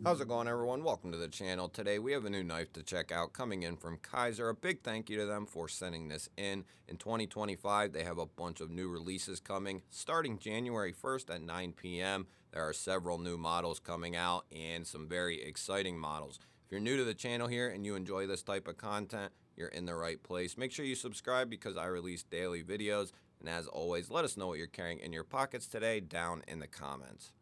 How's it going, everyone? Welcome to the channel. Today we have a new knife to check out coming in from Kizer. A big thank you to them for sending this in. In 2025, they have a bunch of new releases coming starting January 1st at 9 p.m. There are several new models coming out and some very exciting models. If you're new to the channel here and you enjoy this type of content, you're in the right place. Make sure you subscribe because I release daily videos. And as always, let us know what you're carrying in your pockets today down in the comments.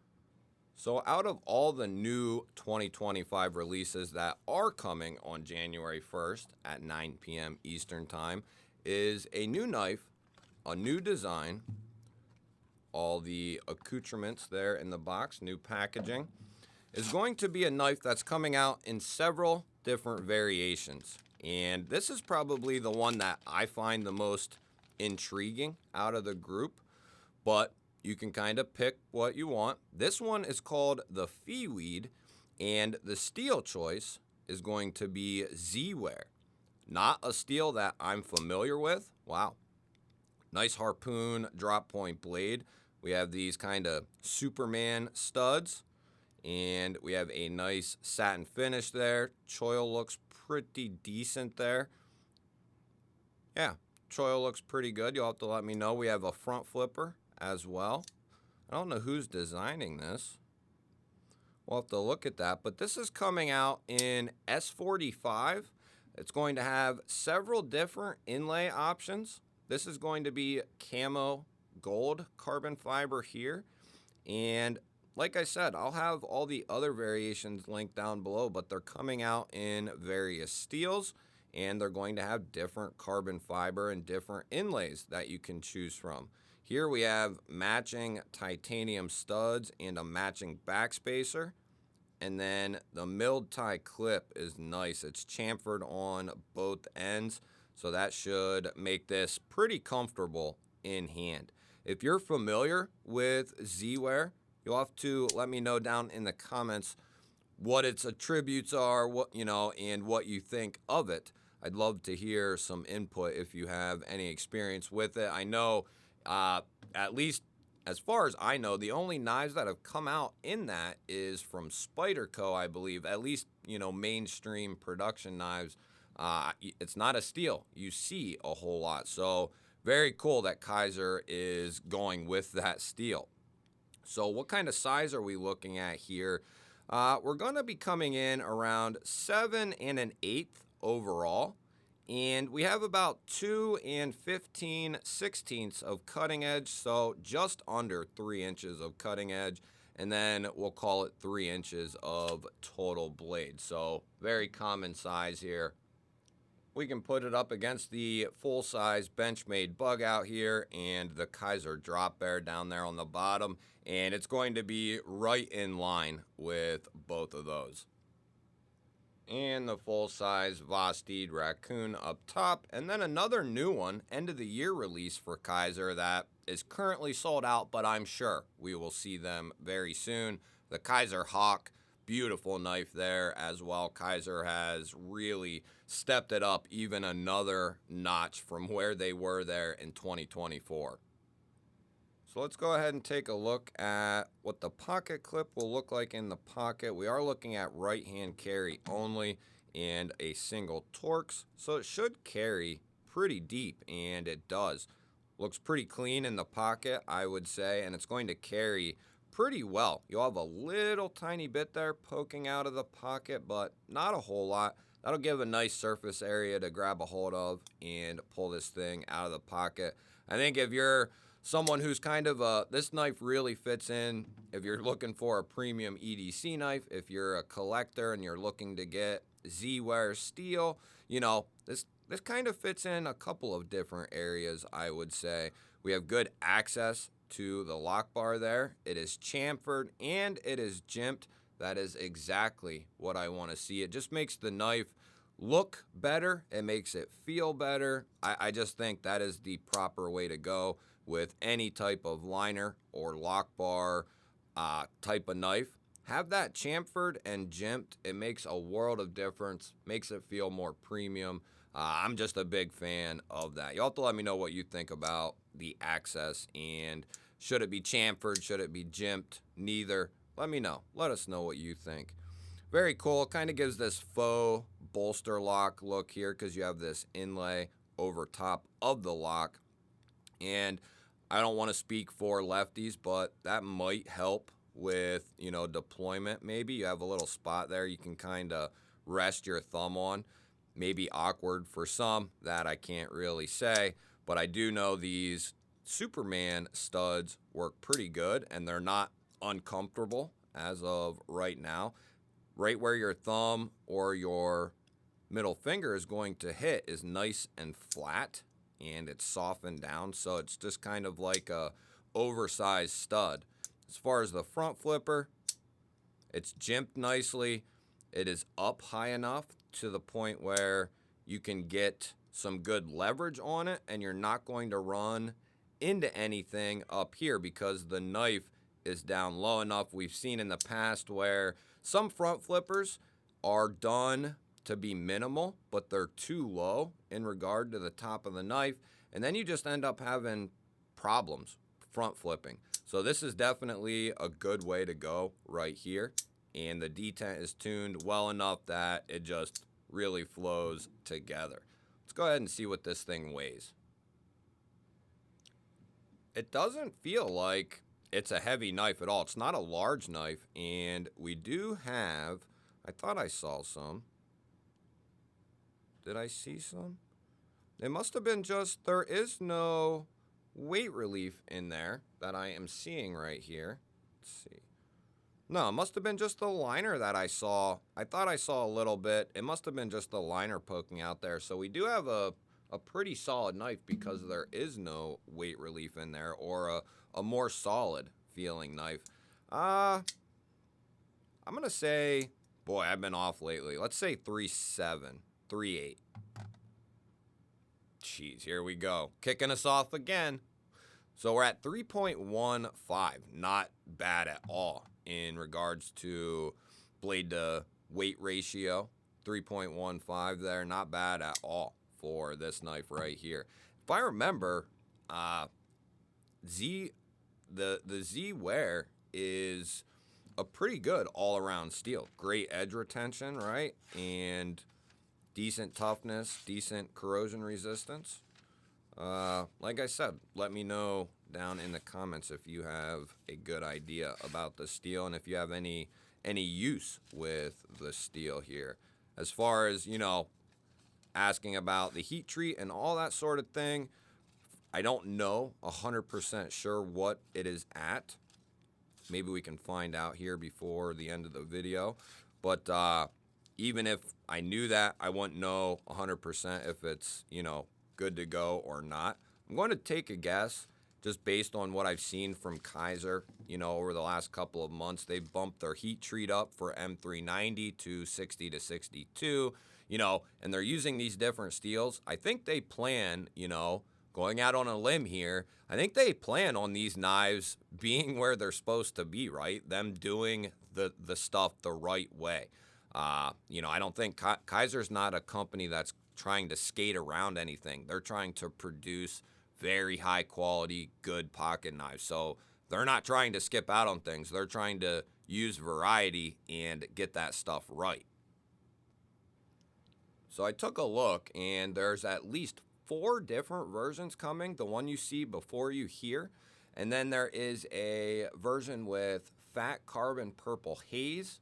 So out of all the new 2025 releases that are coming on January 1st at 9 p.m. Eastern Time is a new knife, a new design, all the accoutrements there in the box, new packaging, is going to be a knife that's coming out in several different variations. And this is probably the one that I find the most intriguing out of the group, but you can kind of pick what you want. This one is called the Feweed, and the steel choice is going to be Z-Ware. Not a steel that I'm familiar with. Wow. Nice harpoon drop point blade. We have these kind of Superman studs, and we have a nice satin finish there. Choil looks pretty decent there. Yeah, choil looks pretty good. You'll have to let me know. We have a front flipper as well. I don't know who's designing this. We'll have to look at that, but this is coming out in S45. It's going to have several different inlay options. This is going to be camo gold carbon fiber here, and like I said, I'll have all the other variations linked down below, but they're coming out in various steels, and they're going to have different carbon fiber and different inlays that you can choose from. Here we have matching titanium studs and a matching backspacer. And then the milled tie clip is nice. It's chamfered on both ends, so that should make this pretty comfortable in hand. If you're familiar with Z-Ware, you'll have to let me know down in the comments what its attributes are, and what you think of it. I'd love to hear some input if you have any experience with it. I know at least as far as I know, the only knives that have come out in that is from Spyderco, I believe. At least, mainstream production knives. It's not a steel. You see a whole lot. So very cool that Kizer is going with that steel. So what kind of size are we looking at here? We're going to be coming in around 7 1/8 overall. And we have about 2 15/16 of cutting edge, so just under 3 inches of cutting edge, and then we'll call it 3 inches of total blade. So very common size here. We can put it up against the full-size Benchmade bug out here and the Kizer drop bear down there on the bottom, and it's going to be right in line with both of those. And the full-size Vostede Raccoon up top, and then another new one, end-of-the-year release for Kizer that is currently sold out, but I'm sure we will see them very soon. The Kizer Hawk, beautiful knife there as well. Kizer has really stepped it up even another notch from where they were there in 2024. So let's go ahead and take a look at what the pocket clip will look like in the pocket. We are looking at right-hand carry only and a single Torx, so it should carry pretty deep, and it does. Looks pretty clean in the pocket, I would say, and it's going to carry pretty well. You'll have a little tiny bit there poking out of the pocket, but not a whole lot. That'll give a nice surface area to grab a hold of and pull this thing out of the pocket. I think if you're someone who's kind of this knife really fits in if you're looking for a premium EDC knife, if you're a collector and you're looking to get Z-Ware steel, this kind of fits in a couple of different areas, I would say. We have good access to the lock bar there. It is chamfered and it is jimped. That is exactly what I want to see. It just makes the knife look better. It makes it feel better. I just think that is the proper way to go with any type of liner or lock bar type of knife. Have that chamfered and jimped. It makes a world of difference, makes it feel more premium. I'm just a big fan of that. You'll have to let me know what you think about the access, and should it be chamfered, should it be jimped, neither. Let me know. Let us know what you think. Very cool. Kind of gives this faux bolster lock look here because you have this inlay over top of the lock. And I don't want to speak for lefties, but that might help with, deployment maybe. You have a little spot there you can kind of rest your thumb on. Maybe awkward for some, that I can't really say, but I do know these Superman studs work pretty good and they're not uncomfortable as of right now. Right where your thumb or your middle finger is going to hit is nice and flat and it's softened down, so it's just kind of like a oversized stud. As far as the front flipper, it's jimped nicely. It is up high enough to the point where you can get some good leverage on it and you're not going to run into anything up here because the knife is down low enough. We've seen in the past where some front flippers are done to be minimal, but they're too low in regard to the top of the knife, and then you just end up having problems front flipping. So this is definitely a good way to go right here, and the detent is tuned well enough that it just really flows together. Let's go ahead and see what this thing weighs. It doesn't feel like it's a heavy knife at all. It's not a large knife, and we do have, I thought I saw some. Did I see some? It must have been just, there is no weight relief in there that I am seeing right here. Let's see. No, it must have been just the liner that I saw. I thought I saw a little bit. It must have been just the liner poking out there. So we do have a pretty solid knife because there is no weight relief in there, or a more solid feeling knife. I'm going to say, boy, I've been off lately. Let's say 3.7. 3.8. Jeez, here we go. Kicking us off again. So we're at 3.15. Not bad at all in regards to blade to weight ratio. 3.15 there. Not bad at all for this knife right here. If I remember, the Z wear is a pretty good all-around steel. Great edge retention, right? And decent toughness, decent corrosion resistance. Like I said, let me know down in the comments if you have a good idea about the steel and if you have any use with the steel here. As far as, asking about the heat treat and all that sort of thing, I don't know 100% sure what it is at. Maybe we can find out here before the end of the video. But even if I knew that, I wouldn't know 100% if it's, good to go or not. I'm going to take a guess just based on what I've seen from Kizer, over the last couple of months. They've bumped their heat treat up for M390 to 60 to 62, and they're using these different steels. I think they plan, going out on a limb here, I think they plan on these knives being where they're supposed to be, right? Them doing the stuff the right way. I don't think Kizer's not a company that's trying to skate around anything. They're trying to produce very high quality, good pocket knives. So they're not trying to skip out on things. They're trying to use variety and get that stuff right. So I took a look, and there's at least 4 different versions coming. The one you see before you here. And then there is a version with fat carbon purple haze.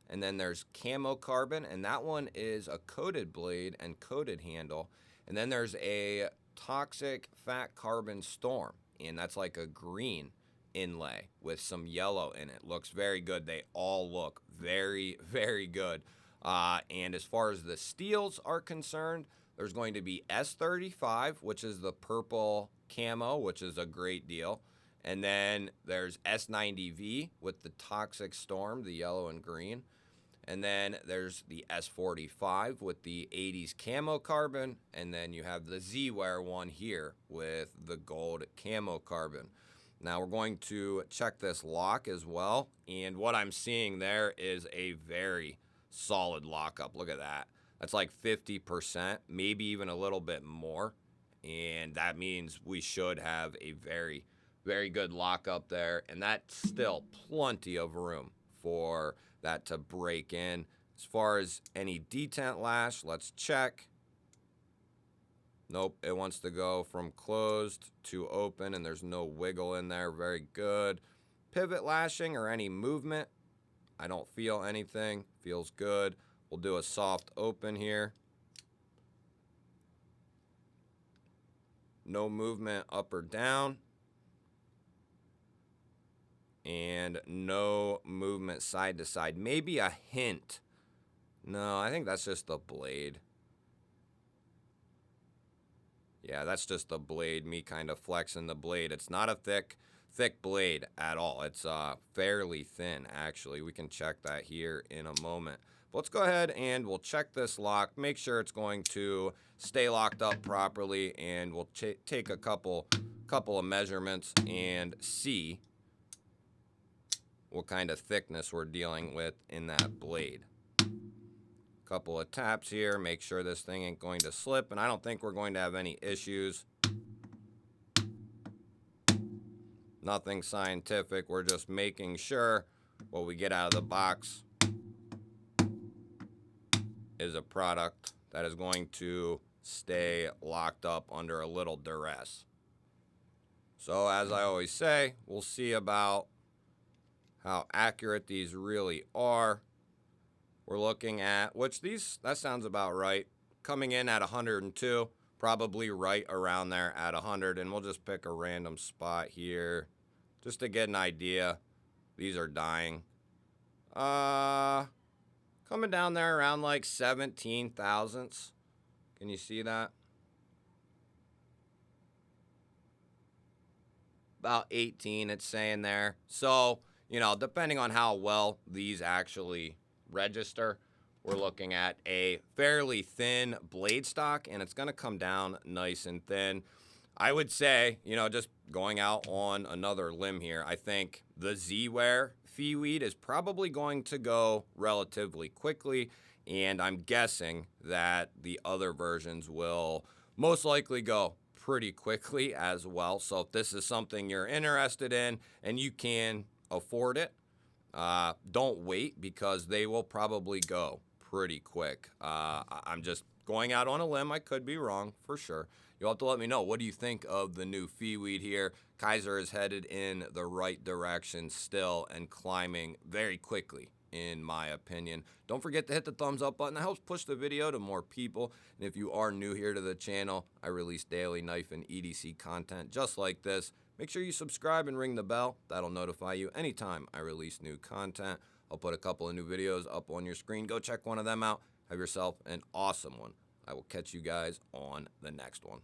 And then there's camo carbon, and that one is a coated blade and coated handle. And then there's a toxic fat carbon storm, and that's like a green inlay with some yellow in it. Looks very good. They all look very, very good. And as far as the steels are concerned, there's going to be S35, which is the purple camo, which is a great deal. And then there's S90V with the toxic storm, the yellow and green. And then there's the S45 with the 80s camo carbon. And then you have the Z-Wear one here with the gold camo carbon. Now we're going to check this lock as well. And what I'm seeing there is a very solid lockup. Look at that. That's like 50%, maybe even a little bit more. And that means we should have a very, very good lockup there. And that's still plenty of room for that to break in. As far as any detent lash, let's check. Nope, it wants to go from closed to open, and there's no wiggle in there. Very good. Pivot lashing or any movement, I don't feel anything. Feels good. We'll do a soft open here. No movement up or down. And no movement side to side. Maybe a hint. No, I think that's just the blade. Yeah, that's just the blade, me kind of flexing the blade. It's not a thick blade at all. It's fairly thin, actually. We can check that here in a moment. But let's go ahead and we'll check this lock, make sure it's going to stay locked up properly, and we'll take a couple of measurements and see what kind of thickness we're dealing with in that blade. Couple of taps here, make sure this thing ain't going to slip, and I don't think we're going to have any issues. Nothing scientific, we're just making sure what we get out of the box is a product that is going to stay locked up under a little duress. So as I always say, we'll see about how accurate these really are. We're looking at, that sounds about right. Coming in at 102, probably right around there at 100. And we'll just pick a random spot here just to get an idea. These are dying. Coming down there around like 17 thousandths. Can you see that? About 18, it's saying there. So, you know, depending on how well these actually register, we're looking at a fairly thin blade stock, and it's going to come down nice and thin. I would say, you know, just going out on another limb here, I think the Z-Wear Feweed is probably going to go relatively quickly, and I'm guessing that the other versions will most likely go pretty quickly as well. So if this is something you're interested in and you can afford it, don't wait, because they will probably go pretty quick. I'm just going out on a limb. I could be wrong for sure. You'll have to let me know. What do you think of the new Feweed here? Kizer is headed in the right direction still and climbing very quickly, in my opinion. Don't forget to hit the thumbs up button. That helps push the video to more people. And if you are new here to the channel, I release daily knife and EDC content just like this. Make sure you subscribe and ring the bell. That'll notify you anytime I release new content. I'll put a couple of new videos up on your screen. Go check one of them out. Have yourself an awesome one. I will catch you guys on the next one.